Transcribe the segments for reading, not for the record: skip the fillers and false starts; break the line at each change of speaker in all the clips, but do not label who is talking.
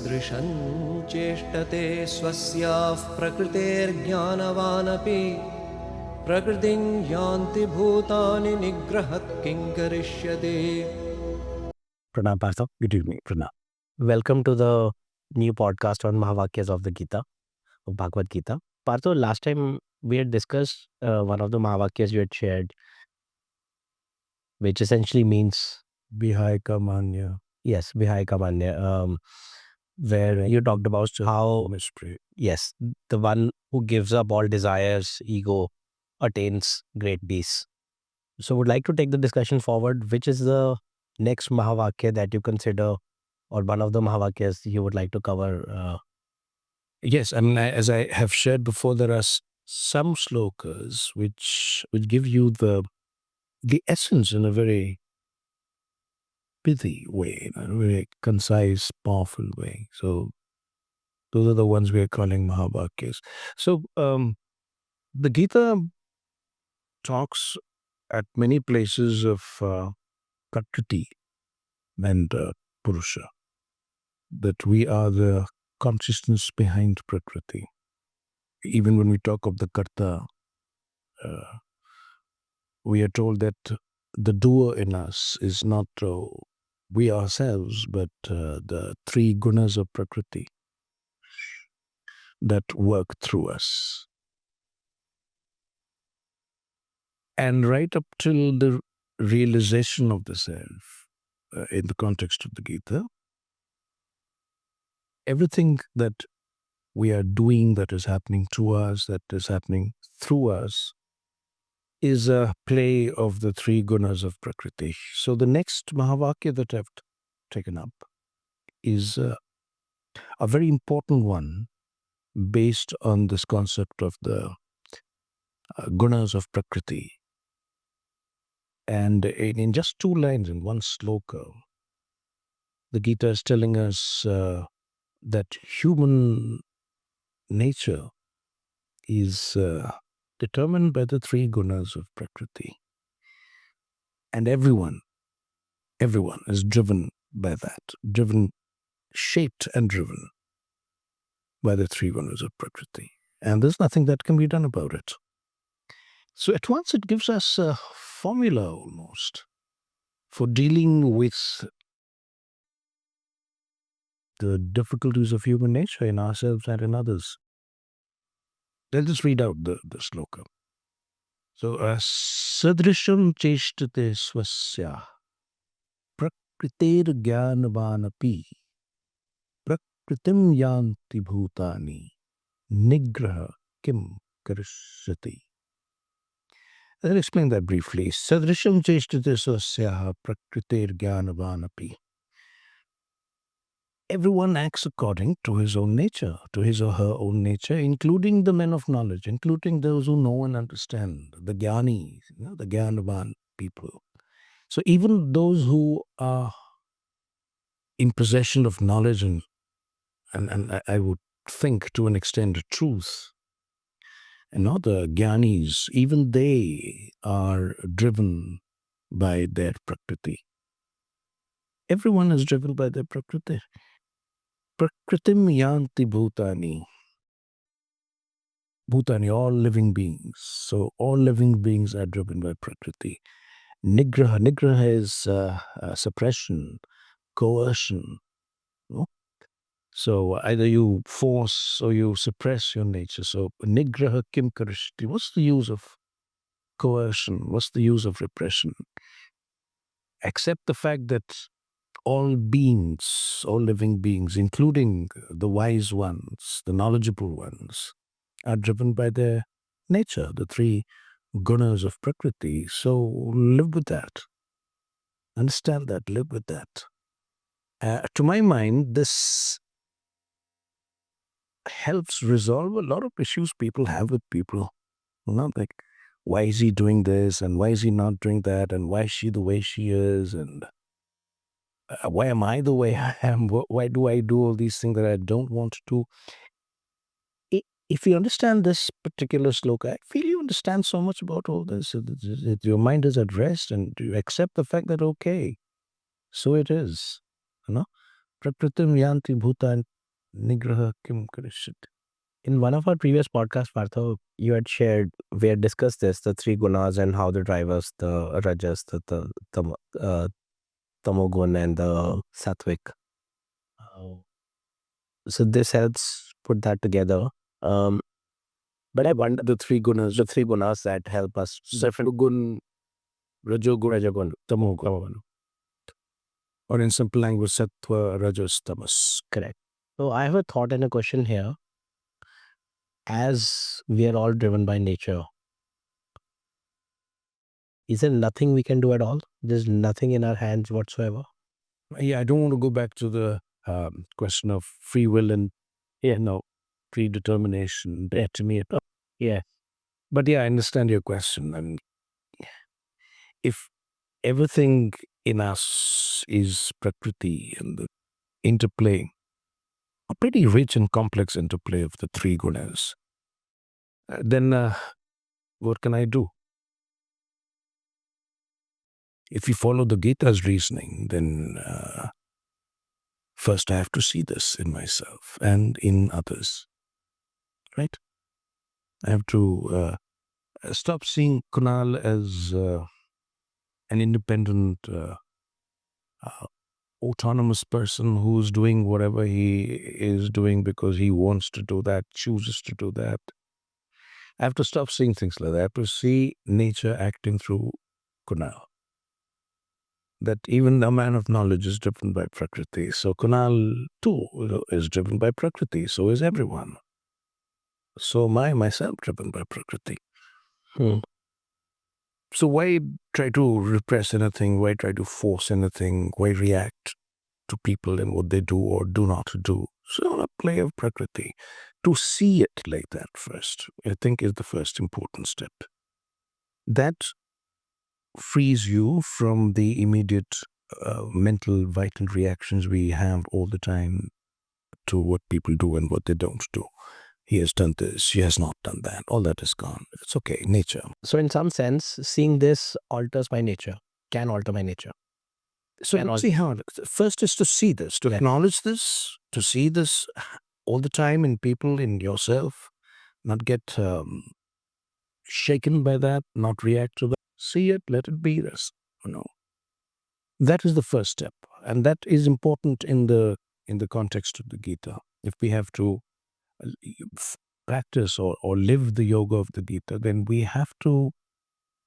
सदृशं चेष्टते स्वस्याः प्रकृतेर्ज्ञानवानपि प्रकृतिं यान्ति भूतानि निग्रहः किं करिष्यति.
Pranam Partho, good evening, Pranam. Welcome to the new podcast on Mahavakyas of the Gita, of Bhagavad Gita. Partho, last time we had discussed one of the Mahavakyas you had shared, which essentially means,
Vihayaka Manya,
yes, Vihayaka Manya, where you talked about how,
mystery.
yes, the one who gives up all desires, ego, attains great peace. So would like to take the discussion forward. Which is the next Mahavakya that you consider, or one of the Mahavakyas you would like to cover?
Yes, I mean, as I have shared before, there are some shlokas which give you the essence in a very pithy way, in a very concise, powerful way. So those are the ones we are calling Mahavakyas. So the Gita talks at many places of Prakriti and Purusha, that we are the consciousness behind Prakriti. Even when we talk of the Karta, we are told that the doer in us is not we ourselves, but the three Gunas of Prakriti that work through us. And right up till the realization of the self, in the context of the Gita, everything that we are doing, that is happening to us, that is happening through us, is a play of the three Gunas of Prakriti. So the next Mahavakya that I've taken up is a very important one based on this concept of the Gunas of Prakriti. And in just 2 lines, in one sloka, the Gita is telling us that human nature is determined by the three Gunas of Prakriti. And everyone is driven by that, shaped and driven by the three Gunas of Prakriti. And there's nothing that can be done about it. So at once it gives us a formula almost for dealing with the difficulties of human nature in ourselves and in others. Let's just read out the sloka. So, Sadrisham cheshtate swasya prakriter jnanavanapi prakritim yanti bhutani nigraha kim karishyati. I'll explain that briefly. Sadrisham cheshtate swasya prakriter jnanavanapi. Everyone acts according to his own nature, to his or her own nature, including the men of knowledge, including those who know and understand, the jnanis, the jnanavan people. So even those who are in possession of knowledge and I would think to an extent truth, and not the jnanis, even they are driven by their prakriti. Everyone is driven by their prakriti. Prakritim yanti bhutani. Bhutani, all living beings. So all living beings are driven by Prakriti. Nigraha. Nigraha is suppression, coercion. No? So either you force or you suppress your nature. So nigraha kim karishti. What's the use of coercion? What's the use of repression? Accept the fact that all beings, all living beings, including the wise ones, the knowledgeable ones, are driven by their nature, the three gunas of Prakriti. So live with that. Understand that, live with that. To my mind, this helps resolve a lot of issues people have with people. Not like, why is he doing this and why is he not doing that and why is she the way she is and why am I the way I am? Why do I do all these things that I don't want to? If you understand this particular sloka, I feel you understand so much about all this. Your mind is at rest and you accept the fact that, okay, so it is. You know? Prakritim yanti bhutan nigraha kim karishyati.
In one of our previous podcasts, Partho, you had shared, we had discussed this, the three gunas and how they drive us, the rajas, tamogun, and the sattvic. So this helps put that together. But I wonder the three gunas that help us.
Sattvagun, Rajogun, Tamogun. Or in simple language, Sattva, Rajas, Tamas.
Correct. So I have a thought and a question here. As we are all driven by nature, is there nothing we can do at all? There's nothing in our hands whatsoever.
Yeah, I don't want to go back to the question of free will and predetermination. To me,
Yeah.
but yeah, I understand your question. And if everything in us is Prakriti and the interplay, a pretty rich and complex interplay of the three gunas, then what can I do? If you follow the Gita's reasoning, then first I have to see this in myself and in others, right? I have to stop seeing Kunal as an independent, autonomous person who's doing whatever he is doing because he wants to do that, chooses to do that. I have to stop seeing things like that. I have to see nature acting through Kunal. That even a man of knowledge is driven by Prakriti. So Kunal too is driven by Prakriti. So is everyone. So am I myself driven by Prakriti. So why try to repress anything? Why try to force anything? Why react to people and what they do or do not do? So a play of Prakriti. To see it like that first, I think is the first important step. That frees you from the immediate mental vital reactions we have all the time to what people do and what they don't do. He has done this, she has not done that. All that is gone. It's okay, nature.
So in some sense, seeing this alters my nature, can alter my nature.
So see how first is to see this, to acknowledge this, to see this all the time in people, in yourself, not get shaken by that, not react to that. See it, let it be this. That is the first step, and that is important in the context of the Gita. If we have to practice or live the yoga of the Gita, then we have to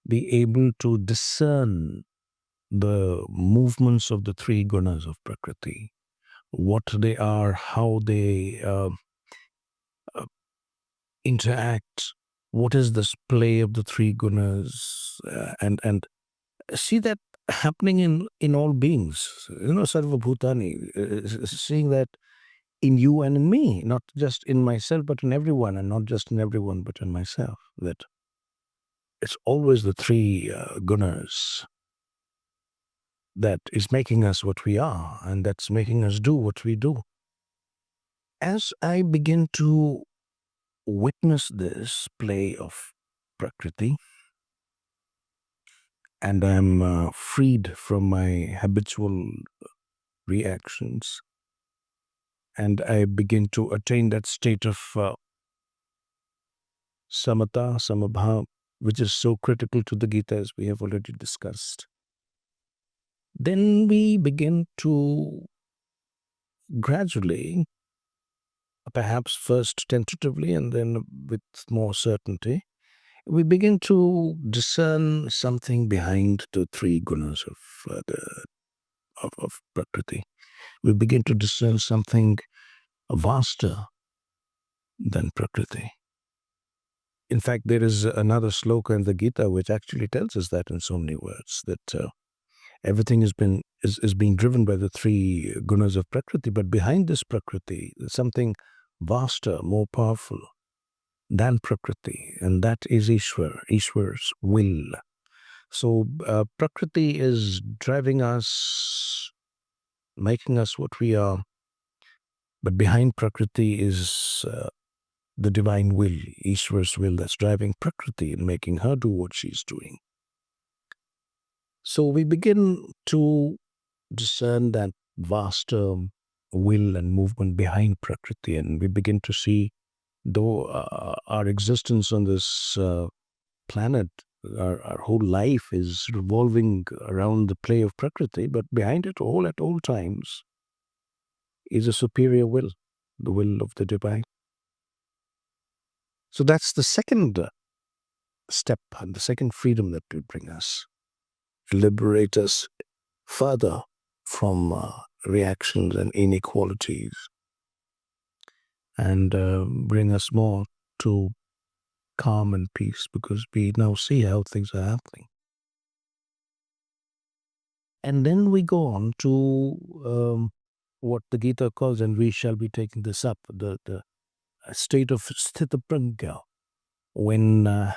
be able to discern the movements of the three gunas of Prakriti, what they are, how they interact, what is this play of the three gunas, and see that happening in all beings. Sarva Bhutani, seeing that in you and in me, not just in myself, but in everyone, and not just in everyone, but in myself. That it's always the three gunas that is making us what we are, and that's making us do what we do. As I begin to witness this play of Prakriti, and I'm freed from my habitual reactions, and I begin to attain that state of samatha, samabha, which is so critical to the Gita, as we have already discussed. Then we begin to gradually, perhaps first tentatively and then with more certainty, we begin to discern something behind the three gunas of Prakriti. We begin to discern something vaster than Prakriti. In fact, there is another sloka in the Gita which actually tells us that in so many words, that everything is being driven by the three gunas of Prakriti, but behind this Prakriti is something vaster, more powerful than Prakriti, and that is Ishwar's will. So Prakriti is driving us, making us what we are, but behind Prakriti is the divine will, Ishwar's will, that's driving Prakriti and making her do what she's doing. So we begin to discern that vaster, will and movement behind Prakriti, and we begin to see, though our existence on this planet, our whole life is revolving around the play of Prakriti, but behind it all at all times is a superior will, the will of the divine. So that's the second step and the second freedom that will bring us, to liberate us further from reactions and inequalities, and bring us more to calm and peace, because we now see how things are happening. And then we go on to what the Gita calls, and we shall be taking this up, the state of sthita prajna, when the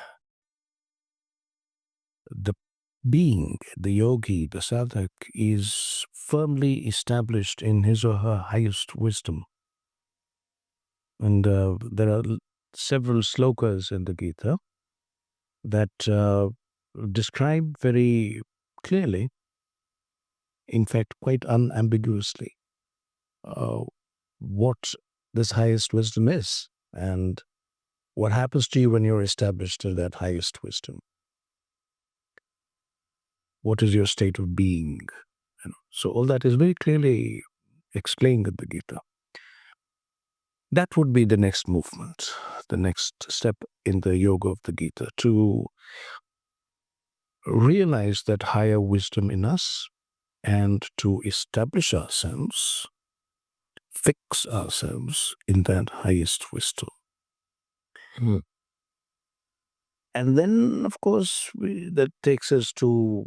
being, the yogi, the sadhak, is firmly established in his or her highest wisdom. And there are several slokas in the Gita that describe very clearly, in fact quite unambiguously, what this highest wisdom is and what happens to you when you're established in that highest wisdom. What is your state of being? So all that is very clearly explained in the Gita. That would be the next movement, the next step in the yoga of the Gita, to realize that higher wisdom in us and to establish ourselves, fix ourselves in that highest wisdom. And then, of course, that takes us to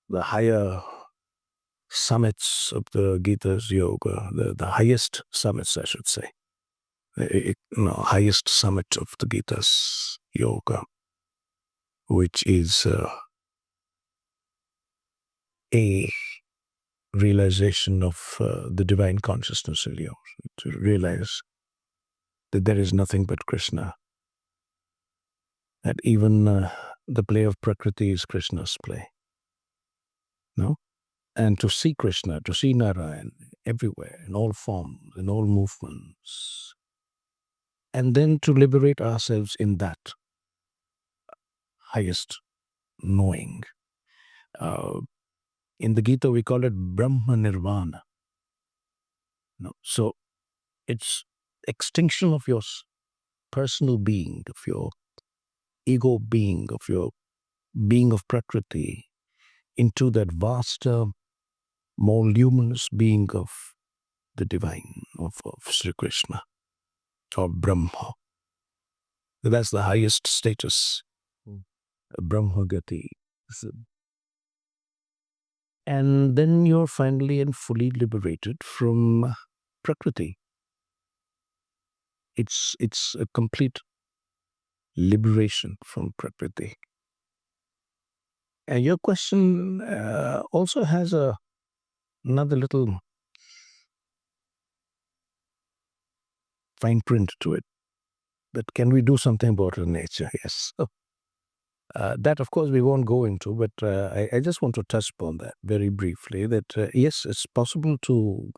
the higher summits of the Gita's yoga, the highest summits, I should say. Highest summit of the Gita's yoga, which is a realization of the divine consciousness in you, to realize that there is nothing but Krishna, that even the play of Prakriti is Krishna's play. No? And to see Krishna, to see Narayan everywhere, in all forms, in all movements, and then to liberate ourselves in that highest knowing. In the Gita, we call it Brahma Nirvana. No? So it's extinction of your personal being, of your ego being, of your being of Prakriti, into that vaster, more luminous being of the divine, of Sri Krishna, or Brahma. That's the highest status, Brahma Gati. And then you're finally and fully liberated from Prakriti. It's a complete liberation from Prakriti. And your question also has another little fine print to it. That can we do something about our nature? Yes. That, of course, we won't go into, but I just want to touch upon that very briefly, that yes, it's possible to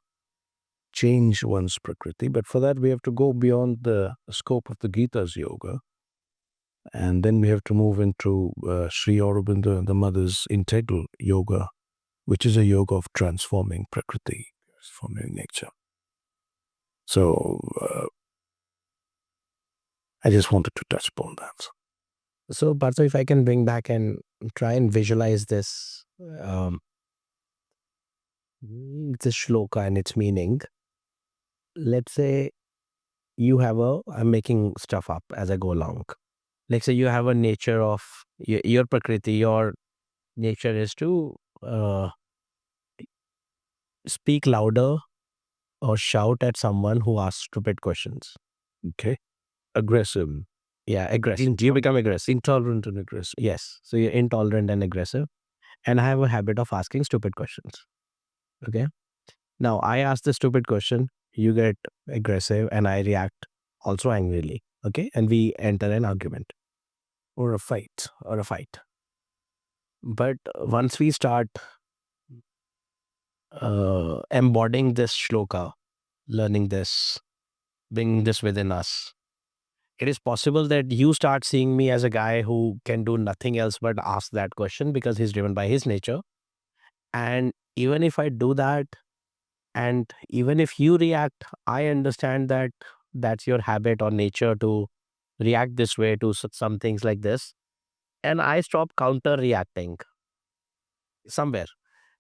change one's Prakriti, but for that we have to go beyond the scope of the Gita's yoga. And then we have to move into Sri Aurobindo and the Mother's integral yoga, which is a yoga of transforming Prakriti, transforming nature. So I just wanted to touch upon that.
So, Partho, if I can bring back and try and visualize this shloka and its meaning. Let's say you have I'm making stuff up as I go along. Let's say you have a nature of your Prakriti, your nature is to speak louder or shout at someone who asks stupid questions.
Okay. Aggressive.
Yeah, aggressive. You become aggressive.
Intolerant and aggressive.
Yes. So you're intolerant and aggressive. And I have a habit of asking stupid questions. Okay. Now I ask the stupid question, you get aggressive, and I react also angrily. Okay. And we enter an argument.
Or a fight.
But once we start embodying this shloka, learning this, bringing this within us, it is possible that you start seeing me as a guy who can do nothing else but ask that question because he's driven by his nature. And even if I do that, and even if you react, I understand that that's your habit or nature to react this way to some things like this. And I stop counter reacting somewhere.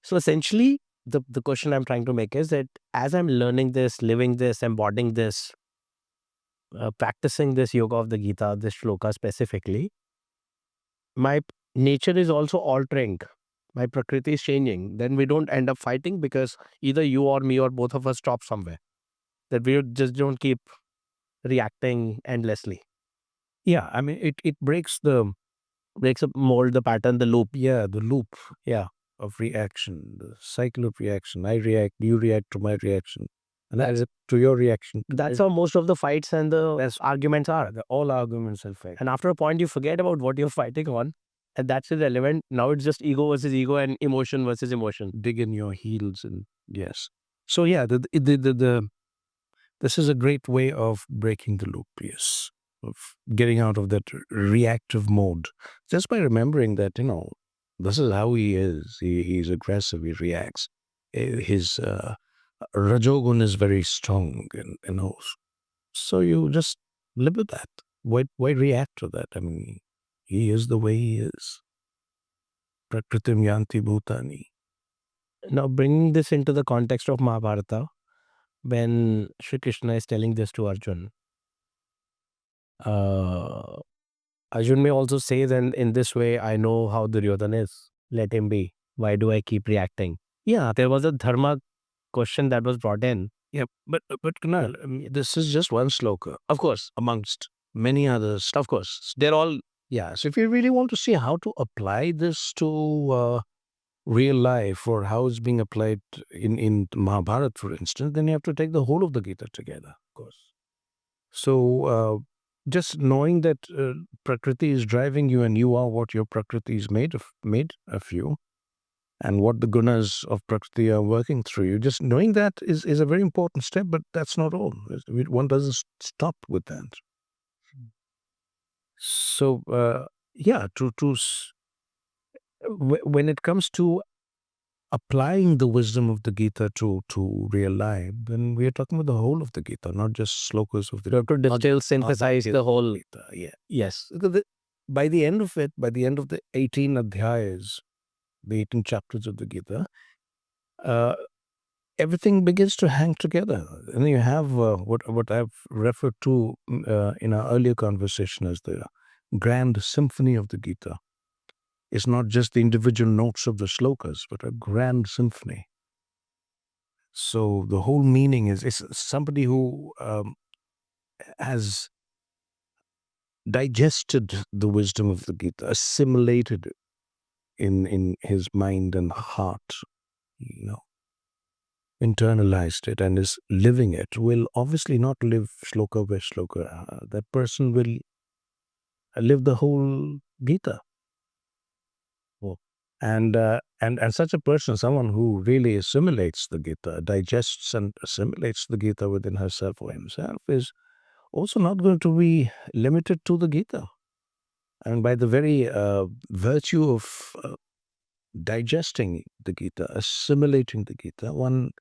So essentially, the question I'm trying to make is that as I'm learning this, living this, embodying this, practicing this yoga of the Gita, this shloka specifically, my nature is also altering. My Prakriti is changing. Then we don't end up fighting because either you or me or both of us stop somewhere. That we just don't keep reacting endlessly.
Yeah, I mean, it breaks
Breaks up, mold, the pattern, the loop.
the loop
Yeah.
of reaction, the cycle of reaction. I react, you react to my reaction, and that is to your reaction.
That's how most of the fights and the arguments are.
All arguments are fake.
And after a point, you forget about what you're fighting on, and that's irrelevant. Now it's just ego versus ego and emotion versus emotion.
Dig in your heels, and yes. So yeah, this is a great way of breaking the loop. Yes, of getting out of that reactive mode, just by remembering that this is how he is. He's aggressive. He reacts. His rajogun is very strong, and so you just live with that. Why react to that? I mean, he is the way he is. Prakritim yanti bhutani.
Now, bringing this into the context of Mahabharata, when Sri Krishna is telling this to Arjun, Arjun may also say, then in this way, I know how Duryodhana is. Let him be. Why do I keep reacting? Yeah, there was a dharma question that was brought in.
Yeah, but Kunal, this is just one sloka.
Of course.
Amongst many others.
Of course. They're all.
Yeah, so if you really want to see how to apply this to real life, or how it's being applied in Mahabharata, for instance, then you have to take the whole of the Gita together, of course. So just knowing that Prakriti is driving you, and you are what your Prakriti is made of you, and what the Gunas of Prakriti are working through you, just knowing that is a very important step, but that's not all. One doesn't stop with that. So yeah, when it comes to applying the wisdom of the Gita to real life, then we are talking about the whole of the Gita, not just slokas of the
You have to distill, synthesize the whole.
Gita. Yeah.
Yes.
By the end of it, by the end of the 18 adhyayas, the 18 chapters of the Gita, everything begins to hang together. And you have what I've referred to in our earlier conversation as the grand symphony of the Gita. It's not just the individual notes of the shlokas, but a grand symphony. So the whole meaning is somebody who has digested the wisdom of the Gita, assimilated it in his mind and heart, internalized it, and is living it, will obviously not live shloka by shloka. That person will live the whole Gita. And such a person, someone who really assimilates the Gita, digests and assimilates the Gita within herself or himself, is also not going to be limited to the Gita. And by the very virtue of digesting the Gita, assimilating the Gita, one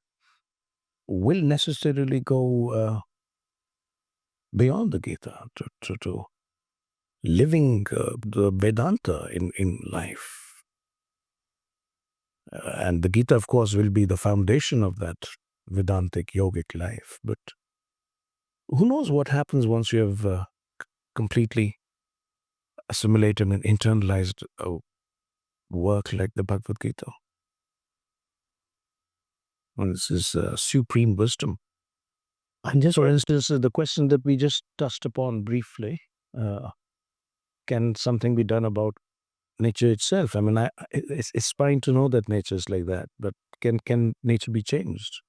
will necessarily go beyond the Gita to living the Vedanta in life. And the Gita, of course, will be the foundation of that Vedantic yogic life. But who knows what happens once you have completely assimilated and internalized a work like the Bhagavad Gita. And this is supreme wisdom. And just for instance, the question that we just touched upon briefly, can something be done about nature itself? I mean, it's fine to know that nature is like that, but can nature be changed?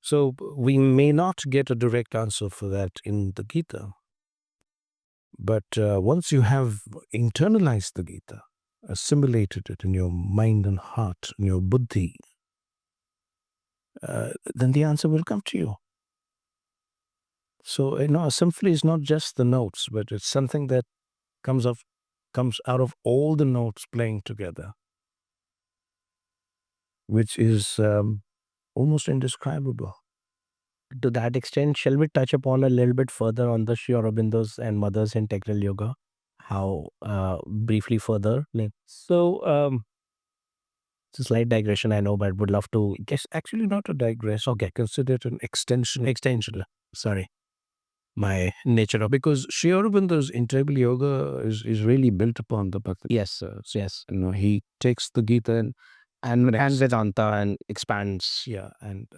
So we may not get a direct answer for that in the Gita. But once you have internalized the Gita, assimilated it in your mind and heart, in your buddhi, then the answer will come to you. So, a symphony is not just the notes, but it's something that comes out of all the notes playing together, which is almost indescribable.
To that extent, shall we touch upon a little bit further on the Sri Aurobindo's and Mother's integral yoga? How briefly further? It's a slight digression, I know, but would love to.
It's actually not a digress. Okay, consider it an extension.
Sorry, my nature of.
Because Sri Aurobindo's integral yoga is really built upon the Bhakti.
Yes, yes.
He takes the Gita
And Vedanta and expands.
Yeah, and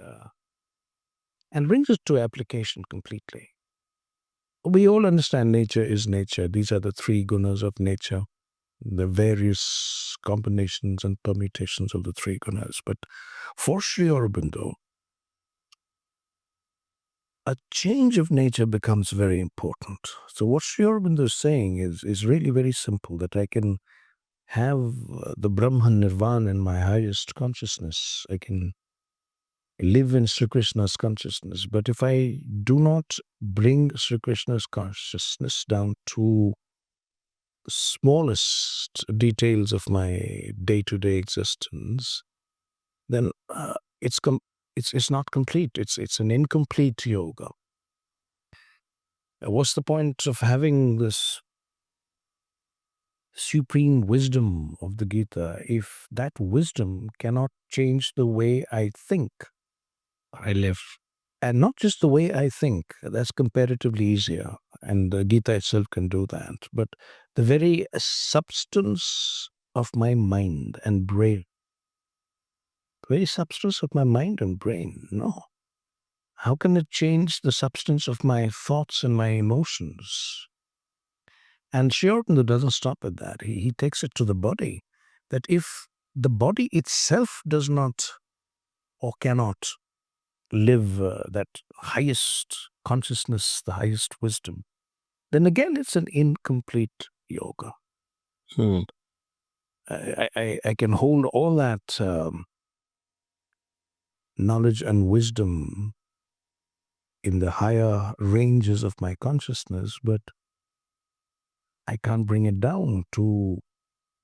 brings it to application completely. We all understand nature is nature. These are the three gunas of nature, the various combinations and permutations of the three gunas. But for Sri Aurobindo, a change of nature becomes very important. So what Sri Aurobindo is saying is really very simple, that I can have the Brahma Nirvana in my highest consciousness. I can live in Sri Krishna's consciousness. But if I do not bring Sri Krishna's consciousness down to the smallest details of my day-to-day existence, then it's not complete. It's an incomplete yoga. What's the point of having this supreme wisdom of the Gita if that wisdom cannot change the way I think, I live? And not just the way I think, that's comparatively easier, and the Gita itself can do that, but the very substance of my mind and brain. The very substance of my mind and brain, no. How can it change the substance of my thoughts and my emotions? And Sri Aurobindo doesn't stop at that. He takes it to the body, that if the body itself does not or cannot live that highest consciousness, the highest wisdom, then again it's an incomplete yoga. I can hold all that knowledge and wisdom in the higher ranges of my consciousness, but I can't bring it down to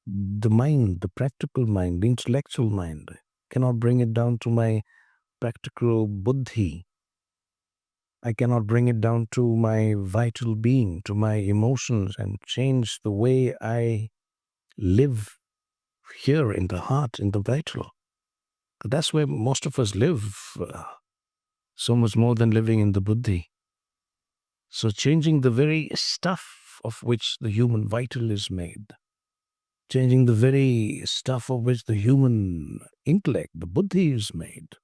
the mind, the practical mind, the intellectual mind. I cannot bring it down to my practical buddhi. I cannot bring it down to my vital being, to my emotions, and change the way I live here in the heart, in the vital. That's where most of us live, so much more than living in the buddhi. So changing the very stuff of which the human vital is made, changing the very stuff of which the human intellect, the buddhi, is made,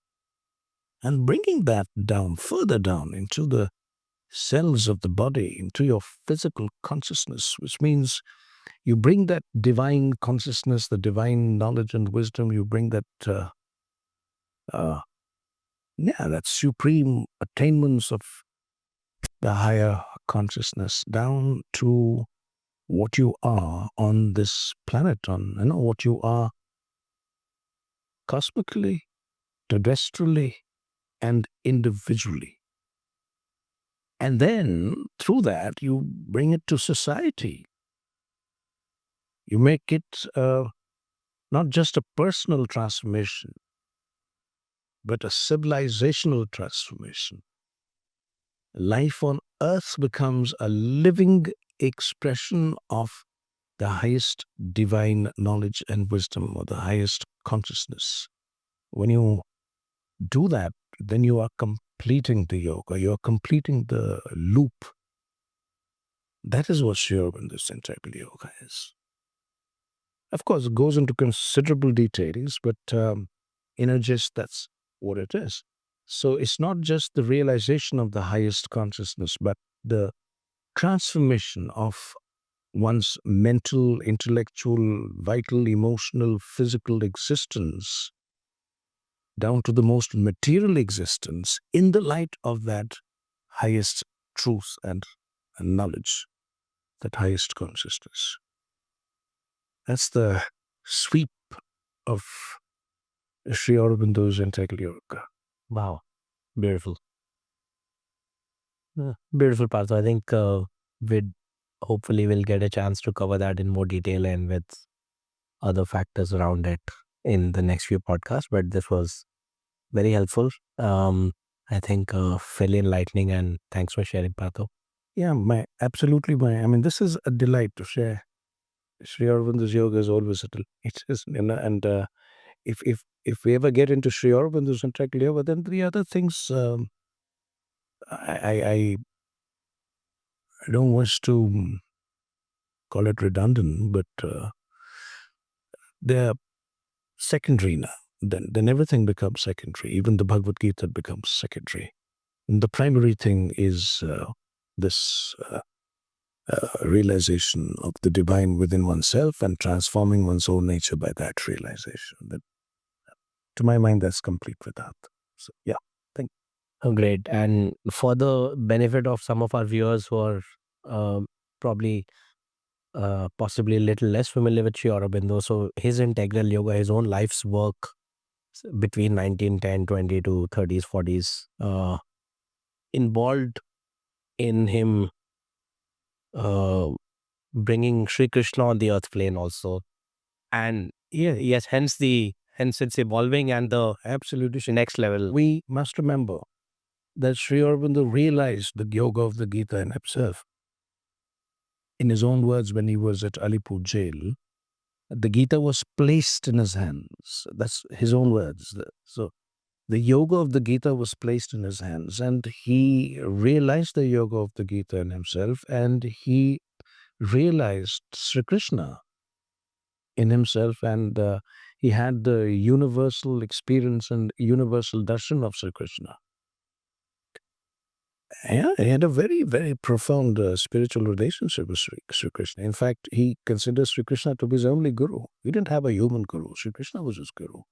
and bringing that down, further down into the cells of the body, into your physical consciousness, which means you bring that divine consciousness, the divine knowledge and wisdom, you bring that that supreme attainments of the higher consciousness down to what you are on this planet, on what you are cosmically, terrestrially, and individually. And then through that, you bring it to society. You make it not just a personal transformation, but a civilizational transformation. Life on earth becomes a living expression of the highest divine knowledge and wisdom, or the highest consciousness. When you do that, then you are completing the yoga, you are completing the loop. That is what Sri Aurobindo's integral yoga is. Of course, it goes into considerable details, but in a gist, that's what it is. So it's not just the realization of the highest consciousness, but the transformation of one's mental, intellectual, vital, emotional, physical existence down to the most material existence in the light of that highest truth and knowledge, that highest consciousness. That's the sweep of Sri Aurobindo's integral yoga.
Wow. Beautiful. Beautiful, Partho. I think we'd hopefully will get a chance to cover that in more detail and with other factors around it in the next few podcasts. But this was very helpful. I think fairly enlightening, and thanks for sharing, Partho.
Yeah, I mean, this is a delight to share. Sri Aurobindo's yoga is always a delight. It is, and if we ever get into Sri Aurobindo's integral yoga, then the other things, I don't wish to call it redundant, but they're secondary now. Then everything becomes secondary. Even the Bhagavad Gita becomes secondary. And the primary thing is this realization of the divine within oneself and transforming one's own nature by that realization. That, to my mind, that's complete without. So, yeah, thank you.
Oh, great. And for the benefit of some of our viewers who are probably possibly a little less familiar with Sri Aurobindo, so his integral yoga, his own life's work between 1910, 20 to 30s, 40s, involved in him bringing Sri Krishna on the earth plane also. And yes, hence it's evolving and the
Absolutely.
next level.
We must remember that Sri Aurobindo realized the yoga of the Gita in himself. In his own words, when he was at Alipur jail, the Gita was placed in his hands. That's his own words. So the yoga of the Gita was placed in his hands, and he realized the yoga of the Gita in himself, and he realized Sri Krishna in himself, and he had the universal experience and universal darshan of Sri Krishna. Yeah, he had a very, very profound spiritual relationship with Sri Krishna. In fact, he considers Sri Krishna to be his only guru. He didn't have a human guru. Sri Krishna was his guru.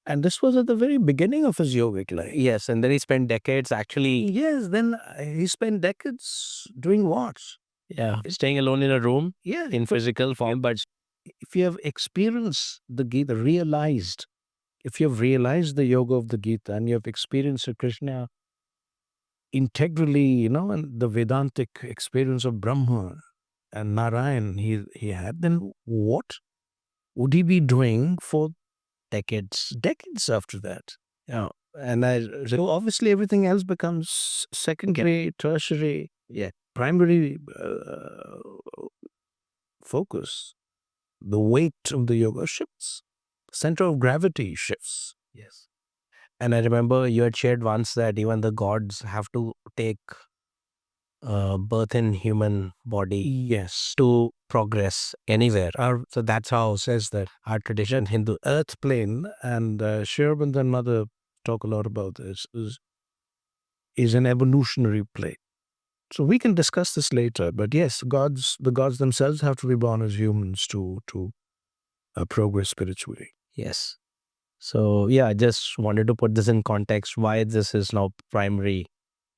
And this was at the very beginning of his yogic life.
Yes, and then he spent decades actually.
Yes, then he spent decades doing what?
Yeah, staying alone in a room.
Yeah,
in physical form, but
if you have experienced the Gita, if you have realized the yoga of the Gita and you have experienced Sri Krishna integrally, and the Vedantic experience of Brahma and Narayan he had, then what would he be doing for
decades
after that?
Yeah,
and so obviously everything else becomes secondary, tertiary, primary focus. The weight of the yoga shifts. Center of gravity shifts.
Yes. And I remember you had shared once that even the gods have to take birth in human body.
Yes.
To progress anywhere. So that's how
says that
our tradition, Hindu.
earth plane, and Sri Aurobindo and Mother talk a lot about this, is an evolutionary plane. So we can discuss this later, but yes, the gods themselves have to be born as humans to progress spiritually.
Yes. So yeah, I just wanted to put this in context why this is now primary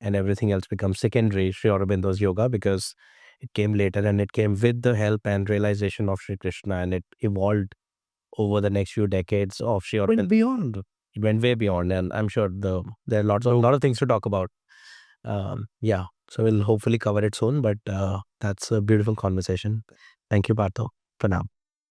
and everything else becomes secondary, Sri Aurobindo's yoga, because it came later and it came with the help and realization of Sri Krishna, and it evolved over the next few decades of Sri Aurobindo.
Beyond.
It went way beyond, and I'm sure there are a lot of things to talk about. Yeah, so we'll hopefully cover it soon, but that's a beautiful conversation. Thank you, Partho, for now.